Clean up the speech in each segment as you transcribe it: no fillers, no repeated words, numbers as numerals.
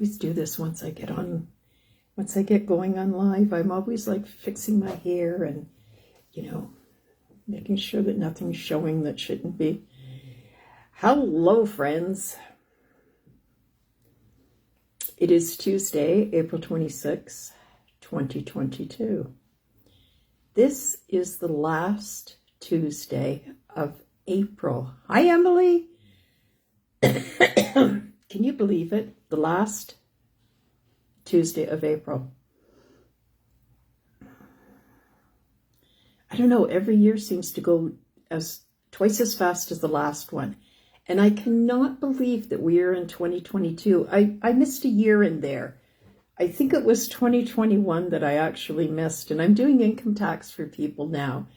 always do this once I get going on live. I'm always like fixing my hair and, making sure that nothing's showing that shouldn't be. Hello, friends. It is Tuesday, April 26, 2022. This is the last Tuesday of April. Hi, Emily. Can you believe it? The last Tuesday of April. I don't know, every year seems to go twice as fast as the last one. And I cannot believe that we are in 2022. I missed a year in there. I think it was 2021 that I actually missed. And I'm doing income tax for people now.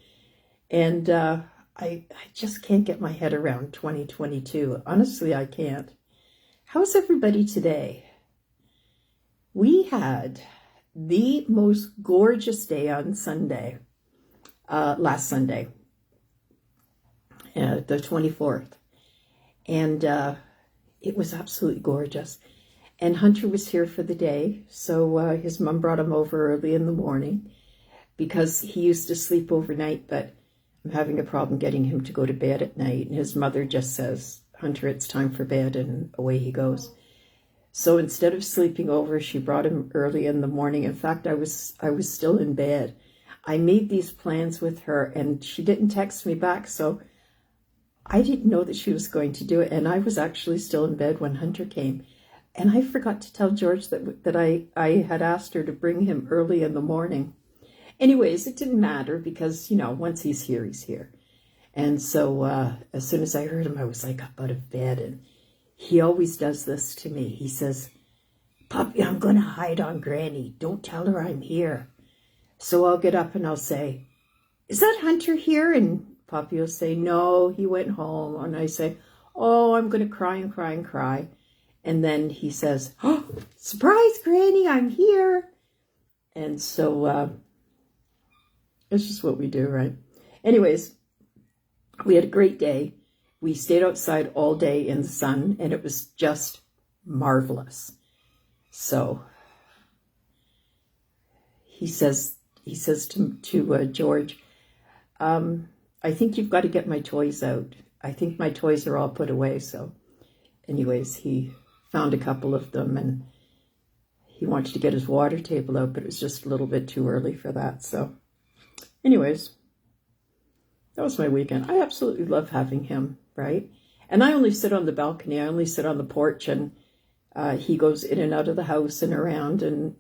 And I just can't get my head around 2022. Honestly, I can't. How's everybody today? We had the most gorgeous day on Sunday, last Sunday, the 24th. And it was absolutely gorgeous. And Hunter was here for the day. So his mom brought him over early in the morning because he used to sleep overnight, but I'm having a problem getting him to go to bed at night. And his mother just says, Hunter, it's time for bed, and away he goes. So instead of sleeping over, she brought him early in the morning. In fact, I was still in bed. I made these plans with her, and she didn't text me back, so I didn't know that she was going to do it, and I was actually still in bed when Hunter came. And I forgot to tell George that I had asked her to bring him early in the morning. Anyways, it didn't matter because, once he's here, he's here. And so as soon as I heard him, I was like up out of bed, and he always does this to me. He says, Puppy, I'm going to hide on Granny. Don't tell her I'm here. So I'll get up and I'll say, is that Hunter here? And Poppy will say, no, he went home. And I say, oh, I'm going to cry and cry and cry. And then he says, oh, surprise, Granny, I'm here. And so it's just what we do, right? Anyways, we had a great day. We stayed outside all day in the sun, and it was just marvelous. So he says to George, I think you've got to get my toys out. I think my toys are all put away. So anyways, he found a couple of them, and he wanted to get his water table out, but it was just a little bit too early for that. So anyways, that was my weekend. I absolutely love having him, right? And I only sit on the balcony. I only sit on the porch, and he goes in and out of the house and around, and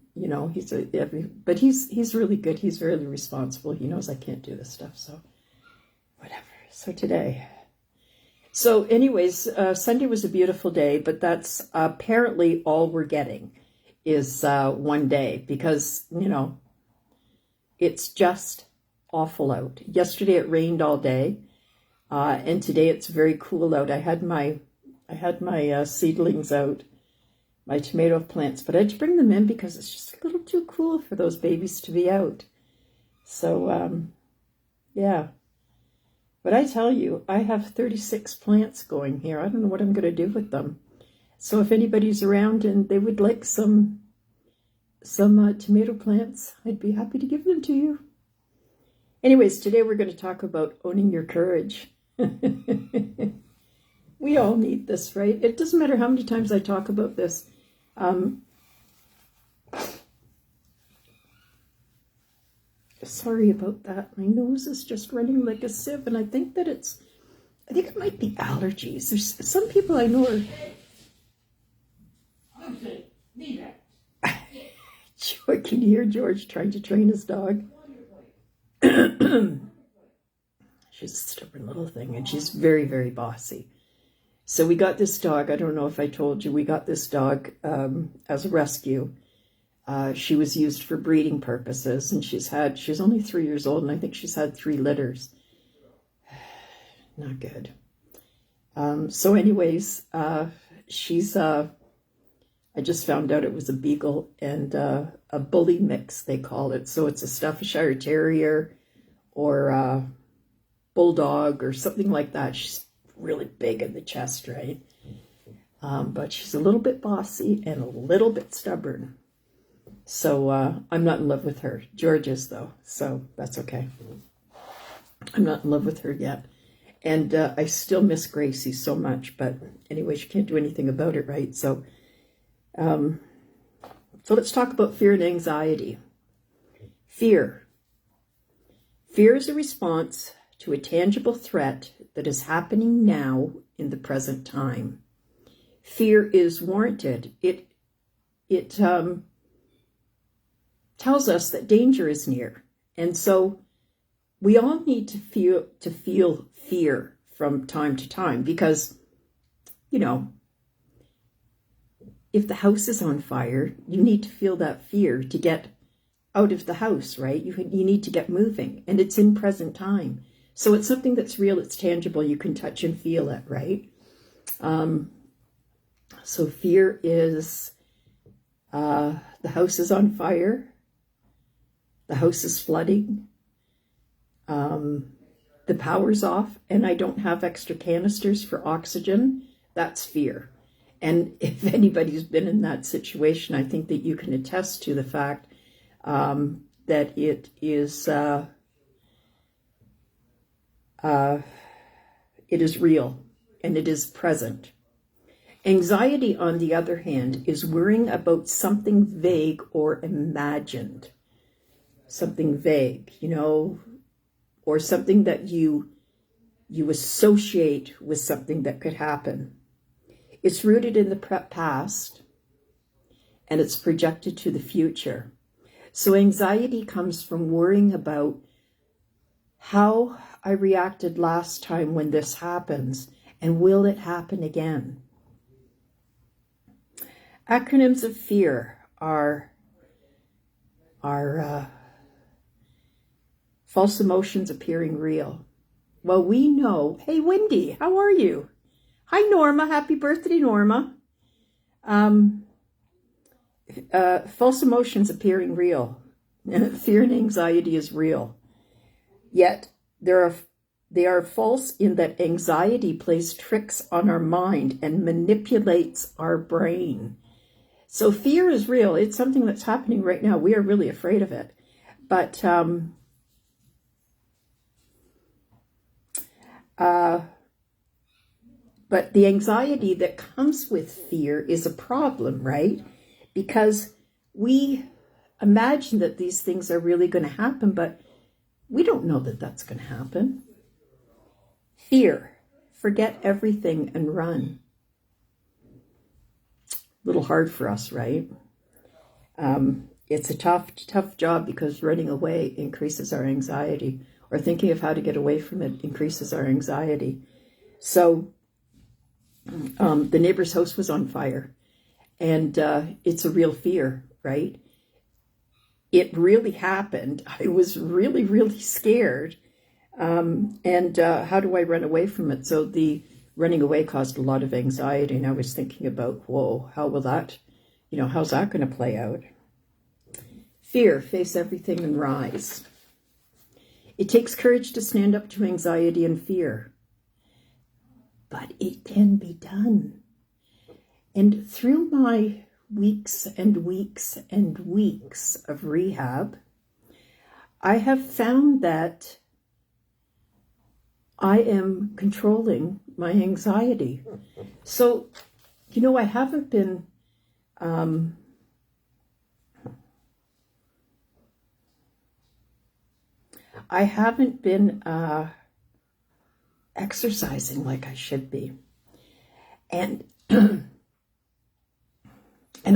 but he's really good. He's really responsible. He knows I can't do this stuff, so whatever. So today. So anyways, Sunday was a beautiful day, but that's apparently all we're getting is one day because, it's just awful out. Yesterday it rained all day, and today it's very cool out. I had my seedlings out, my tomato plants, but I had to bring them in because it's just a little too cool for those babies to be out. So, yeah. But I tell you, I have 36 plants going here. I don't know what I'm going to do with them. So if anybody's around and they would like some tomato plants, I'd be happy to give them to you. Anyways, today we're going to talk about owning your courage. We all need this, right? It doesn't matter how many times I talk about this. Sorry about that. My nose is just running like a sieve, and I think it might be allergies. There's some people I know are... Can you hear George trying to train his dog? She's a stubborn little thing, and she's very, very bossy. So we got this dog. I don't know if I told you. We got this dog as a rescue. She was used for breeding purposes, and she's only 3 years old, and I think she's had 3 litters. Not good. So anyways, she's, I just found out it was a beagle and a bully mix, they call it. So it's a Staffordshire Terrier or a bulldog or something like that. She's really big in the chest, right? but she's a little bit bossy and a little bit stubborn. So I'm not in love with her. George is, though, so that's okay. I'm not in love with her yet. And I still miss Gracie so much, but anyway, she can't do anything about it, right? So let's talk about fear and anxiety. Fear. Fear is a response to a tangible threat that is happening now in the present time. Fear is warranted. It tells us that danger is near. And so we all need to feel fear from time to time because, you know, if the house is on fire, you need to feel that fear to get out of the house, right? You need to get moving, and it's in present time. So it's something that's real, it's tangible, you can touch and feel it, right? So fear is the house is on fire, the house is flooding, the power's off, and I don't have extra canisters for oxygen. That's fear. And if anybody's been in that situation, I think that you can attest to the fact that it is real and it is present. Anxiety, on the other hand, is worrying about something vague or imagined. Something vague, you know, or something that you associate with something that could happen. It's rooted in the past and it's projected to the future. So anxiety comes from worrying about how I reacted last time when this happens, and will it happen again? Acronyms of fear are false emotions appearing real. Well, we know, hey, Wendy, how are you? Hi, Norma. Happy birthday, Norma. False emotions appearing real. Fear and anxiety is real. Yet they are false in that anxiety plays tricks on our mind and manipulates our brain. So fear is real. It's something that's happening right now. We are really afraid of it. But the anxiety that comes with fear is a problem, right? Because we imagine that these things are really going to happen, but we don't know that that's going to happen. Fear. Forget everything and run. A little hard for us, right? It's a tough job because running away increases our anxiety, or thinking of how to get away from it increases our anxiety. So the neighbor's house was on fire, and it's a real fear, right? It really happened. I was really, really scared. And how do I run away from it? So the running away caused a lot of anxiety, and I was thinking about, whoa, how will that, how's that going to play out? Fear, face everything and rise. It takes courage to stand up to anxiety and fear, but it can be done. And through my weeks and weeks and weeks of rehab, I have found that I am controlling my anxiety. So, I haven't been exercising like I should be. And and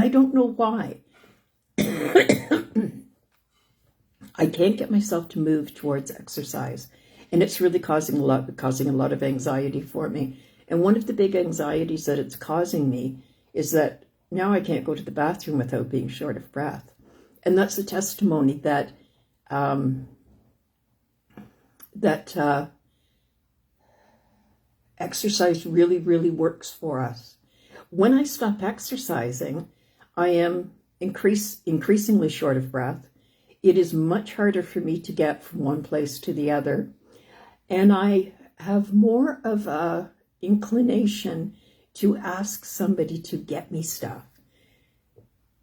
I don't know why. I can't get myself to move towards exercise. And it's really causing a lot of anxiety for me. And one of the big anxieties that it's causing me is that now I can't go to the bathroom without being short of breath. And that's a testimony that exercise really, really works for us. When I stop exercising, I am increasingly short of breath. It is much harder for me to get from one place to the other. And I have more of a inclination to ask somebody to get me stuff.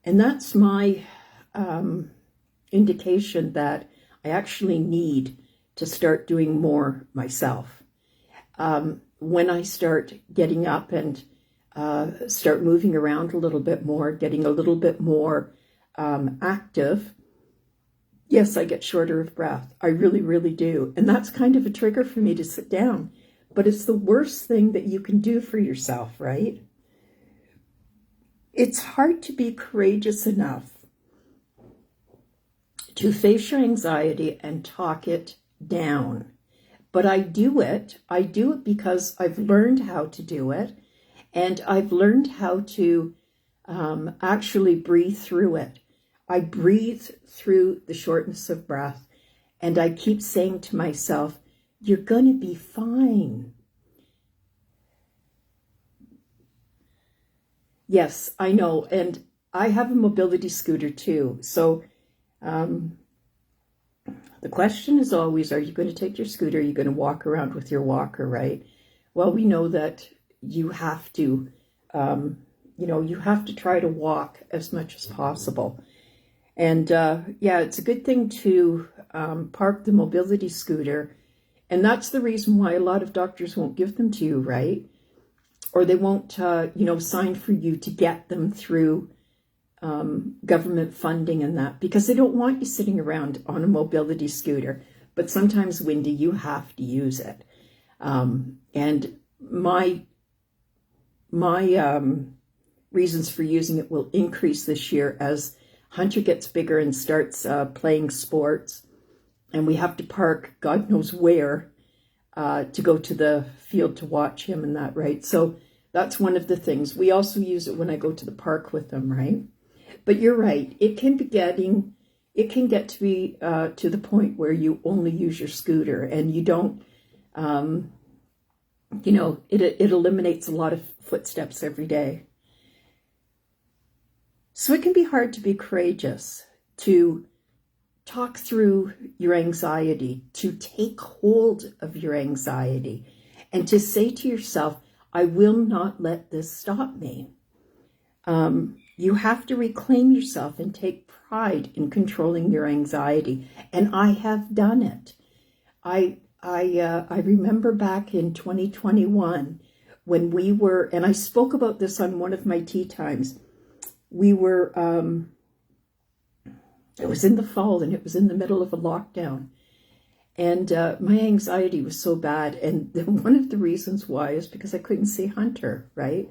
And that's my indication that I actually need to start doing more myself. When I start getting up and start moving around a little bit more, getting a little bit more active, yes, I get shorter of breath. I really, really do. And that's kind of a trigger for me to sit down. But it's the worst thing that you can do for yourself, right? It's hard to be courageous enough to face your anxiety and talk it down. But I do it. I do it because I've learned how to do it. And I've learned how to actually breathe through it. I breathe through the shortness of breath. And I keep saying to myself, you're going to be fine. Yes, I know. And I have a mobility scooter too. So the question is always, are you going to take your scooter? Are you going to walk around with your walker, right? Well, we know that you have to, you have to try to walk as much as possible. And yeah, it's a good thing to park the mobility scooter. And that's the reason why a lot of doctors won't give them to you, right? Or they won't, sign for you to get them through government funding and that, because they don't want you sitting around on a mobility scooter. But sometimes, Wendy, you have to use it. And my reasons for using it will increase this year as Hunter gets bigger and starts playing sports. And we have to park God knows where to go to the field to watch him and that, right? So that's one of the things. We also use it when I go to the park with him, right? But you're right. It can get to be to the point where you only use your scooter and you don't, it eliminates a lot of footsteps every day. So it can be hard to be courageous, to talk through your anxiety, to take hold of your anxiety, and to say to yourself, I will not let this stop me. You have to reclaim yourself and take pride in controlling your anxiety. And I have done it. I remember back in 2021 when we were, and I spoke about this on one of my tea times, we were, it was in the fall and it was in the middle of a lockdown. And my anxiety was so bad. And one of the reasons why is because I couldn't see Hunter, right?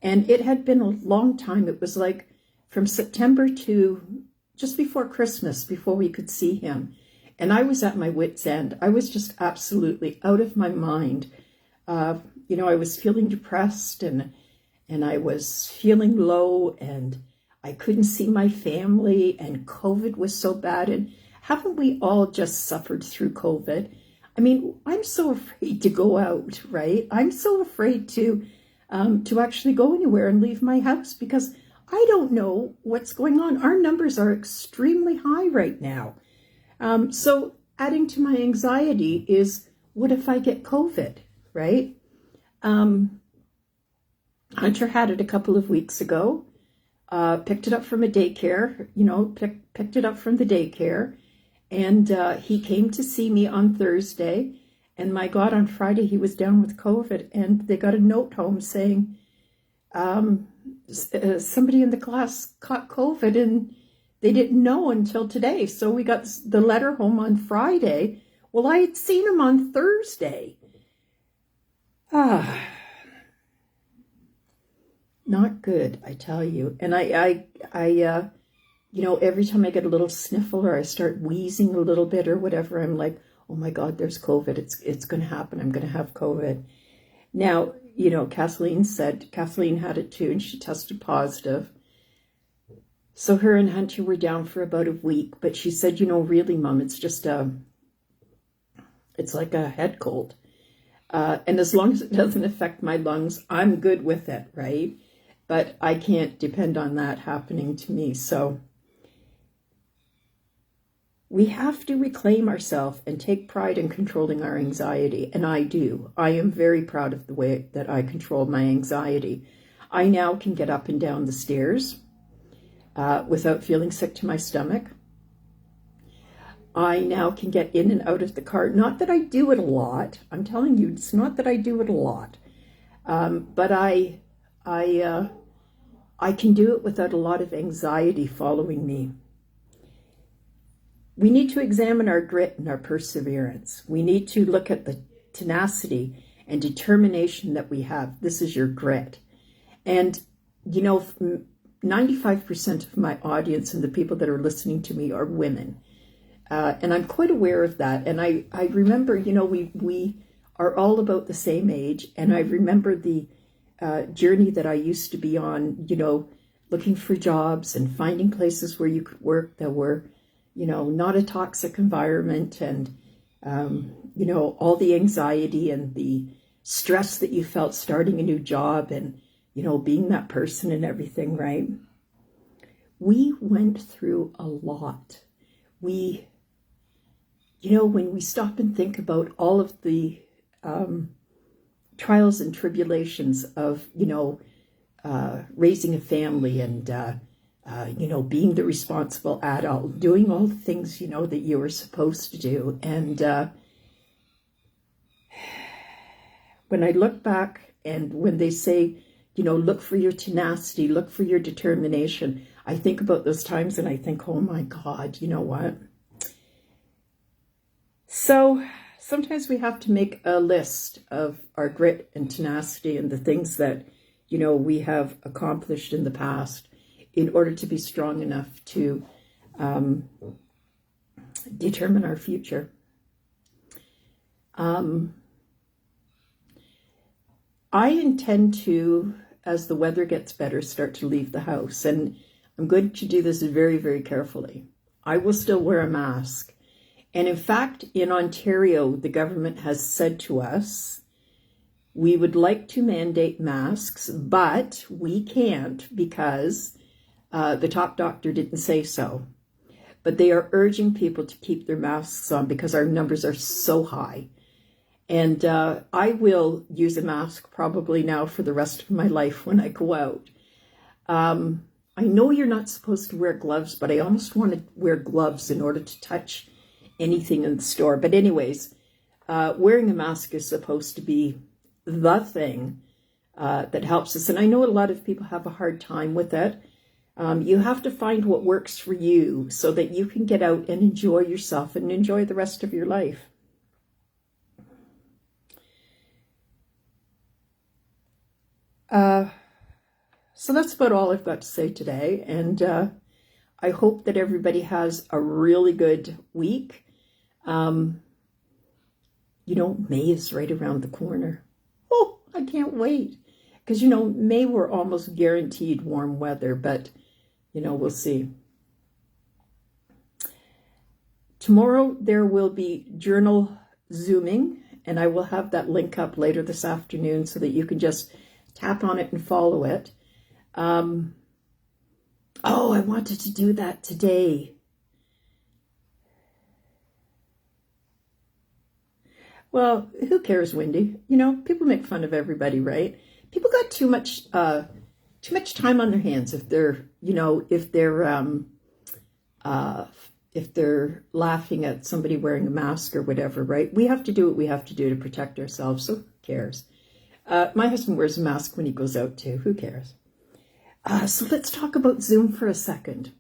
And it had been a long time. It was like from September to just before Christmas, before we could see him. And I was at my wit's end. I was just absolutely out of my mind. I was feeling depressed and I was feeling low and I couldn't see my family and COVID was so bad. And haven't we all just suffered through COVID? I mean, I'm so afraid to go out, right? I'm so afraid to actually go anywhere and leave my house because I don't know what's going on. Our numbers are extremely high right now. So adding to my anxiety is, what if I get COVID, right? Hunter had it a couple of weeks ago, picked it up from a daycare, picked it up from the daycare. And he came to see me on Thursday. And my God, on Friday, he was down with COVID. And they got a note home saying somebody in the class caught COVID and they didn't know until today. So we got the letter home on Friday. Well, I had seen him on Thursday. Not good, I tell you. And I every time I get a little sniffle or I start wheezing a little bit or whatever, I'm like, oh my God, there's COVID. It's going to happen. I'm going to have COVID. Now, Kathleen had it too, and she tested positive. So her and Hunter were down for about a week, but she said, really, Mom, it's just it's like a head cold. And as long as it doesn't affect my lungs, I'm good with it, right? But I can't depend on that happening to me. So We have to reclaim ourselves and take pride in controlling our anxiety. And I do. I am very proud of the way that I control my anxiety. I now can get up and down the stairs without feeling sick to my stomach. I now can get in and out of the car. Not that I do it a lot. I'm telling you, it's not that I do it a lot. But I can do it without a lot of anxiety following me. We need to examine our grit and our perseverance. We need to look at the tenacity and determination that we have. This is your grit. And, 95% of my audience and the people that are listening to me are women. And I'm quite aware of that. And I remember, we are all about the same age. And I remember the journey that I used to be on, looking for jobs and finding places where you could work that were, not a toxic environment, and, all the anxiety and the stress that you felt starting a new job and, being that person and everything, right? We went through a lot. When we stop and think about all of the trials and tribulations of, raising a family and, being the responsible adult, doing all the things, that you were supposed to do. And when I look back and when they say, look for your tenacity, look for your determination, I think about those times and I think, oh my God, you know what? So sometimes we have to make a list of our grit and tenacity and the things that, we have accomplished in the past in order to be strong enough to determine our future. I intend to, as the weather gets better, start to leave the house. And I'm going to do this very, very carefully. I will still wear a mask. And in fact, in Ontario, the government has said to us, we would like to mandate masks, but we can't because the top doctor didn't say so. But they are urging people to keep their masks on because our numbers are so high. And I will use a mask probably now for the rest of my life when I go out. I know you're not supposed to wear gloves, but I almost want to wear gloves in order to touch anything in the store. But anyways, wearing a mask is supposed to be the thing that helps us. And I know a lot of people have a hard time with it. You have to find what works for you so that you can get out and enjoy yourself and enjoy the rest of your life. So that's about all I've got to say today. And I hope that everybody has a really good week. May is right around the corner. Oh, I can't wait. Because, May we're almost guaranteed warm weather, but, we'll see. Tomorrow there will be journal Zooming, and I will have that link up later this afternoon so that you can just tap on it and follow it. I wanted to do that today. Well, who cares, Wendy? People make fun of everybody, right? People got too much time on their hands if they're laughing at somebody wearing a mask or whatever, right? We have to do what we have to do to protect ourselves. So who cares? My husband wears a mask when he goes out too. Who cares? So let's talk about Zoom for a second.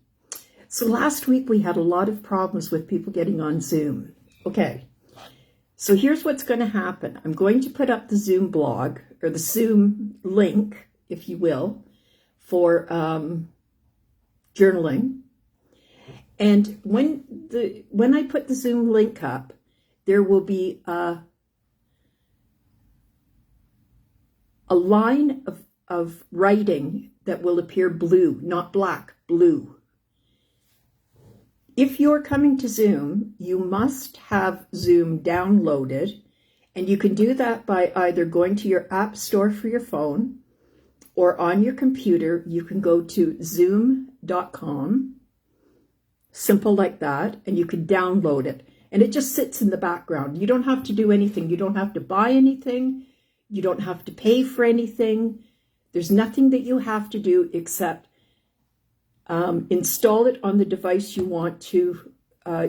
So last week we had a lot of problems with people getting on Zoom. Okay. So here's what's going to happen. I'm going to put up the Zoom blog, or the Zoom link, if you will, for journaling. And when I put the Zoom link up, there will be a line of writing that will appear blue, not black, blue. If you're coming to Zoom, you must have Zoom downloaded, and you can do that by either going to your app store for your phone or on your computer. You can go to zoom.com Simple like that, and you can download it. And it just sits in the background. You don't have to do anything. You don't have to buy anything. You don't have to pay for anything. There's nothing that you have to do except install it on the device you want to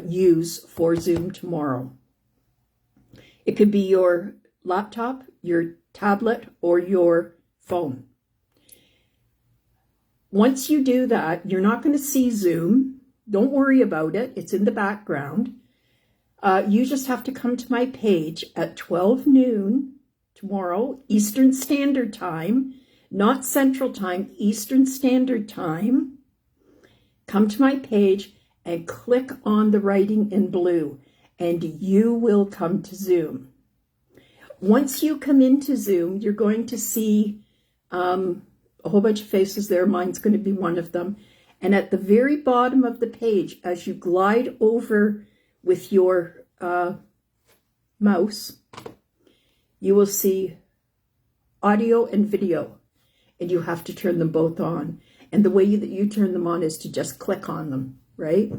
use for Zoom tomorrow. It could be your laptop, your tablet, or your phone. Once you do that, you're not going to see Zoom. Don't worry about it. It's in the background. You just have to come to my page at 12 noon tomorrow, Eastern Standard Time, not Central Time, Eastern Standard Time. Come to my page and click on the writing in blue, and you will come to Zoom. Once you come into Zoom, you're going to see a whole bunch of faces there. Mine's going to be one of them. And at the very bottom of the page, as you glide over with your mouse, you will see audio and video, and you have to turn them both on. And the way that you turn them on is to just click on them, right?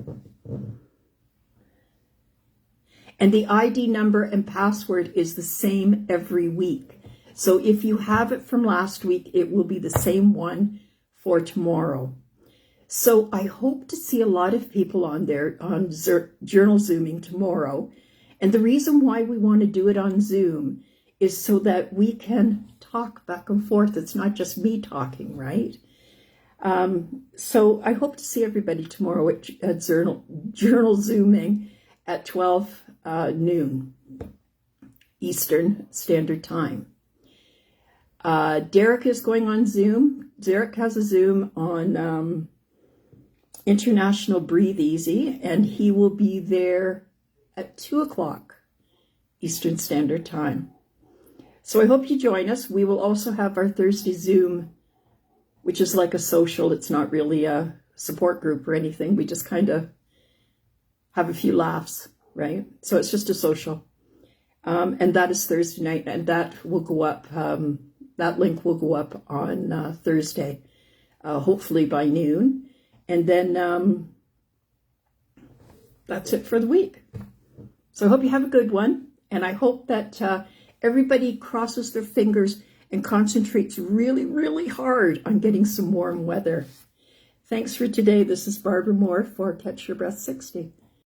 And the ID number and password is the same every week. So if you have it from last week, it will be the same one for tomorrow. So I hope to see a lot of people on there on Journal Zooming tomorrow. And the reason why we want to do it on Zoom is so that we can talk back and forth. It's not just me talking, right? So I hope to see everybody tomorrow at Journal Zooming at 12 noon Eastern Standard Time. Derek is going on Zoom. Derek has a Zoom on International Breathe Easy, and he will be there at 2 o'clock Eastern Standard Time. So I hope you join us. We will also have our Thursday Zoom, which is like a social. It's not really a support group or anything. We just kind of have a few laughs, right? So it's just a social. And that is Thursday night, and that will go up. That link will go up on Thursday, hopefully by noon. And then that's it for the week. So I hope you have a good one. And I hope that everybody crosses their fingers and concentrates really, really hard on getting some warm weather. Thanks for today. This is Barbara Moore for Catch Your Breath 60.